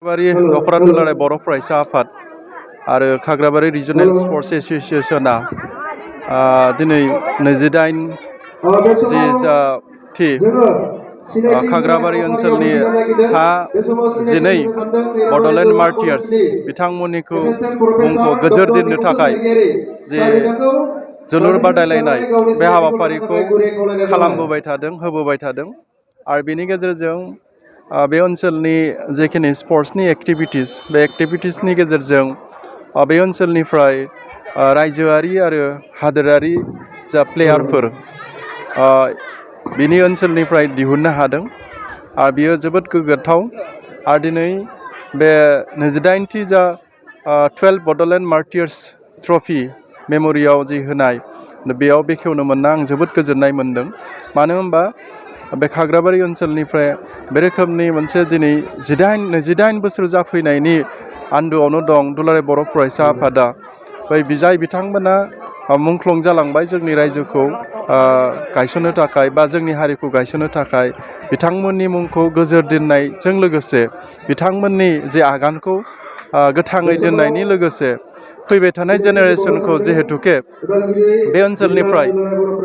खाग्राबारि दख'रा दुलाराय बर' फरायसा आफाद आरो खाग्राबारि रिजनेल स्पर्ट्स एस'सिएशना दिनै 28 खाग्राबारि ओनसोलनि सा 12 बड'लेण्ड मार्टियार्स बिथांमोननिखौ मुंखौ गोजोर दोननो थाखाय जे जोलुर बादायलायनाय बे हाबाफारिखौ खालामबोबाय थादों होबोबाय थादों आरो बेनि गेजेरजों बे ओनसोलनि जेखिनि स्पर्ट्सनि एक्टिभिटिस बे एक्टिभिटिसनि गेजेरजों बे ओनसोलनिफ्राय रायजोआरि आरो हादोरारि जा प्लेयारफोर बिनि ओनसोलनिफ्राय दिहुननो हादों आरो बियो जोबोद गोग्गाथाव आरो दिनै बे 28थि जा 12 बड'लेण्ड मार्टियार्स ट्रफि मेम'रियाव जि होनाय बेयाव बेखेवनो मोनना आं जोबोद गोजोननाय मोन्दों मानो होनबा बे खाग्राबारि ओनसोलनिफ्राय बे रोखोमनि मोनसे दिनै 28 बोसोर जाफैनायनि आन्दोआवनो दं दुलाराय बर' फरायसा आफादा बै जाय बिथांमोना मुंख्लं जालांबाय जोंनि रायजोखौ गायसननो थाखाय बा जोंनि हारिखौ गायसननो थाखाय बिथांमोननि मुंखौ गोजोर दोननायजों लोगोसे बिथांमोननि जे आगानखौ गोथाङै दोननायनि लोगोसे फैबाय थानाय जेनेरेसनखौ जिहेतुके बे ओनसोलनिफ्राय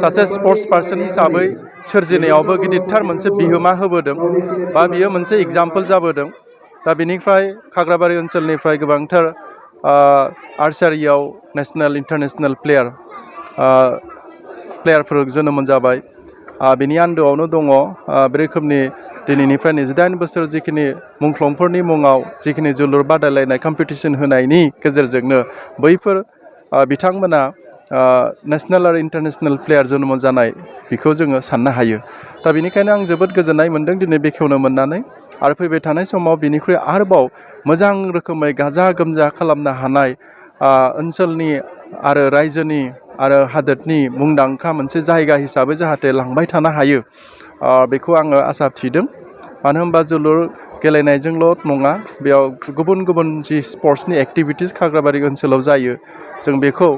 सासे स्पर्ट्स पार्सन हिसाबै सोरजिनायावबो गिदिरथार मोनसे बिहोमा होबोदों बा बियो मोनसे एग्जाम्पल जाबोदों दा बेनिफ्राय खाग्राबारि ओनसोलनिफ्राय गोबांथार आर्चारियाव नेसनेल इन्टारनेसनेल प्लेयारफोर जोनोम जाबाय बेनि आन्दोआवनो दङ बे रोखोमनि दिनैनिफ्राय 28 बोसोर जिखिनि मुंख्लंफोरनि मुङाव जिखिनि जोलुर बादायलायनाय कम्पिटिसन होनायनि गेजेरजोंनो बैफोर बिथांमोना नेसनेल आरो इन्टारनेसनेल प्लेयार जोनोम जानाय बेखौ जोङो साननो हायो दा बेनिखायनो आं जोबोद गोजोननाय मोन्दों दिनै बेखेवनो मोननानै आरो फैबाय थानाय समाव बिनिख्रुइ आरोबाव मोजां रोखोमै गाजा गोमजा खालामनो हानाय ओनसोलनि आरो रायजोनि आरो हादोरनि मुंदांखा मोनसे जायगा हिसाबै जाहाथे लांबाय थानो हायो बेखौ आङो आसा थिदों मानो होनबा जोलुर गेलेनायजोंल' नङा बेयाव गुबुन गुबुन जि स्पर्ट्सनि एक्टिभिटिस खाग्राबारि ओनसोलाव जायो जों बेखौ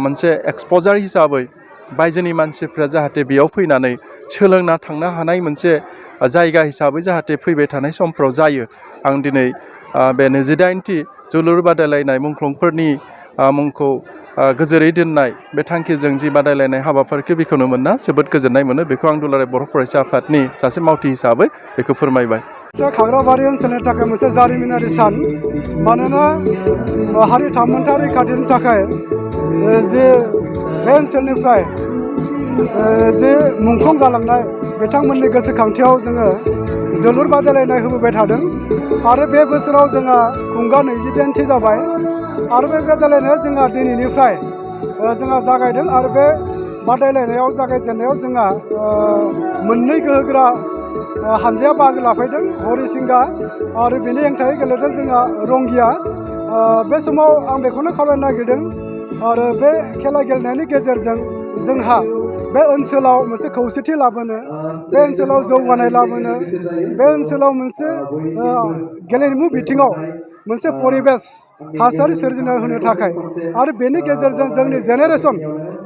मोनसे एक्सप'जार हिसाबै बायजोनि मानसिफ्रा जाहाथे बेयाव फैनानै सोलोंना थांनो हानाय मोनसे जायगा हिसाबै जाहाथे फैबाय थानाय समफ्राव जायो आं दिनै बे 28थि जोलुर बादायलायनाय मुंख्लंफोरनि मुंखौ गोजोरै दोननाय बे थांखिजों जि बादायलायनाय हाबाफारिखौ बेखेवनो मोनना जोबोद गोजोननाय मोनो बेखौ आं दुलाराय बर' फरायसा आफादनि सासे मावथि हिसाबै बेखौ फोरमायबाय खाग्राबारि ओनसोलनि थाखाय मोनसे जारिमिनारि सान मानोना हारि थामोन्था रैखाथिनि थाखाय जे बे ओनसोलनिफ्राय जे मुंख्लं जालांनाय बिथांमोननि गोसोखांथियाव जोङो जोलुर बादायलायनाय होबोबाय थादों आरो बे बोसोराव जोंहा खुंगा 28थि जाबाय आरो बे बादायलायनाया जोंहा दिनैनिफ्राय जोंहा जागायदों आरो बे बादायलायनायाव जागायजेननायाव जोंहा मोननै गोहोगोरा हानजाया बाहागो लाफैदों हरिसिंगा आरो बेनि हेंथायै गेलेदों जोंहा रंगिया बे समाव आं बेखौनो खावलायनो नागिरदों आरो बे खेला गेलेनायनि गेजेरजों जोंहा बे ओनसोलाव मोनसे खौसेथि लाबोनो बे ओनसोलाव जौगानाय लाबोनो बे ओनसोलाव मोनसे गेलेमु बिथिङाव मोनसे परिबेस थासारि सोरजिना होनो थाखाय आरो बेनि गेजेरजों जोंनि जेनेरेसन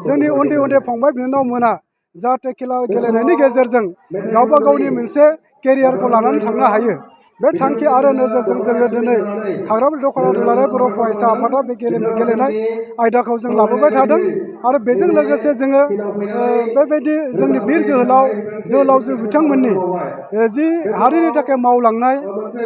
जोंनि उन्दै उन्दै फंबाय बिनानावमोना जाहाथे खेला गेलेनायनि गेजेरजों गावबा गावनि मोनसे केरियारखौ लानानै थांनो हायो बे थांखि आरो नोजोरजों जोङो दिनै खाग्राबारि दख'रा दुलाराय बर' फरायसा आफादा बे गेलेनाय आयदाखौ जों लाबोबाय थादों आरो बेजों लोगोसे जोङो बेबायदि जोंनि बिर जोहोलावजो बिथांमोननि जि हारिनि थाखाय मावलांनाय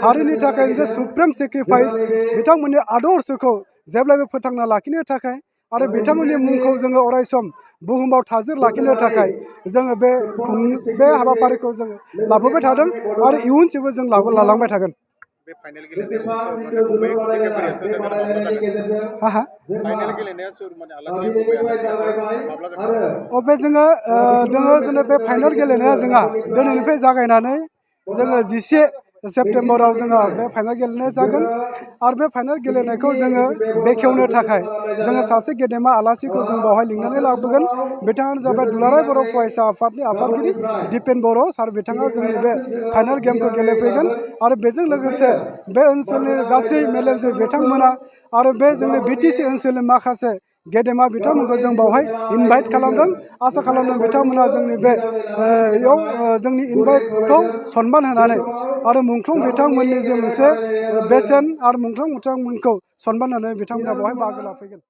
हारिनि थाखाय मोनसे सुप्रिम सेक्रिफाइस बिथांमोननि आदर्शखौ जेब्लायबो फोथांना लाखिनो थाखाय आरो बिथांमोननि मुंखौ जोङो अरायसम बुहुमाव थाजोर लाखिनो थाखाय जोङो बे हाबाफारिखौ जों लाबोबाय थादों आरो इयुनसिमबो जों लालांबाय थागोन बे फाइनाल गेलेनाया सोर माने आलासि माब्ला जागोन बे जोङो दिनै बे फाइनाल गेलेनाया जोंहा दिनैनिफ्राय जागायनानै जोङो 11 सेप्तेम्बराव जोङो बे फाइनाल गेलेनाया जागोन आरो बे फाइनाल गेलेनायखौ जोङो बेखेवनो थाखाय जोङो सासे गेदेमा आलासिखौ जों बेवहाय लिंनानै लाबोगोन बिथाङानो जाबाय दुलाराय बर' फरायसा आफादनि आफादगिरि दिपेन बर' सार बिथाङा जोंनि बे फाइनाल गेमखौ गेलेफैगोन आरो बेजों लोगोसे बे ओनसोलनि गासै मेलेमजिबि बिथांमोना आरो बे जोंनि BTC ओनसोलनि माखासे गेदेमा बिथांमोनखौ जों बावहाय इनभाइट खालामदों आसा खालामदों बिथांमोना जोंनि बे जोंनि इनभाइटखौ सनमान होनानै आरो मुंख्लं बिथांमोननि जे मोनसे बेसेन आरो मुंख्लं बिथांमोनखौ सनमान होनानै बिथांमोना बावहाय बाहागो लाफैगोन।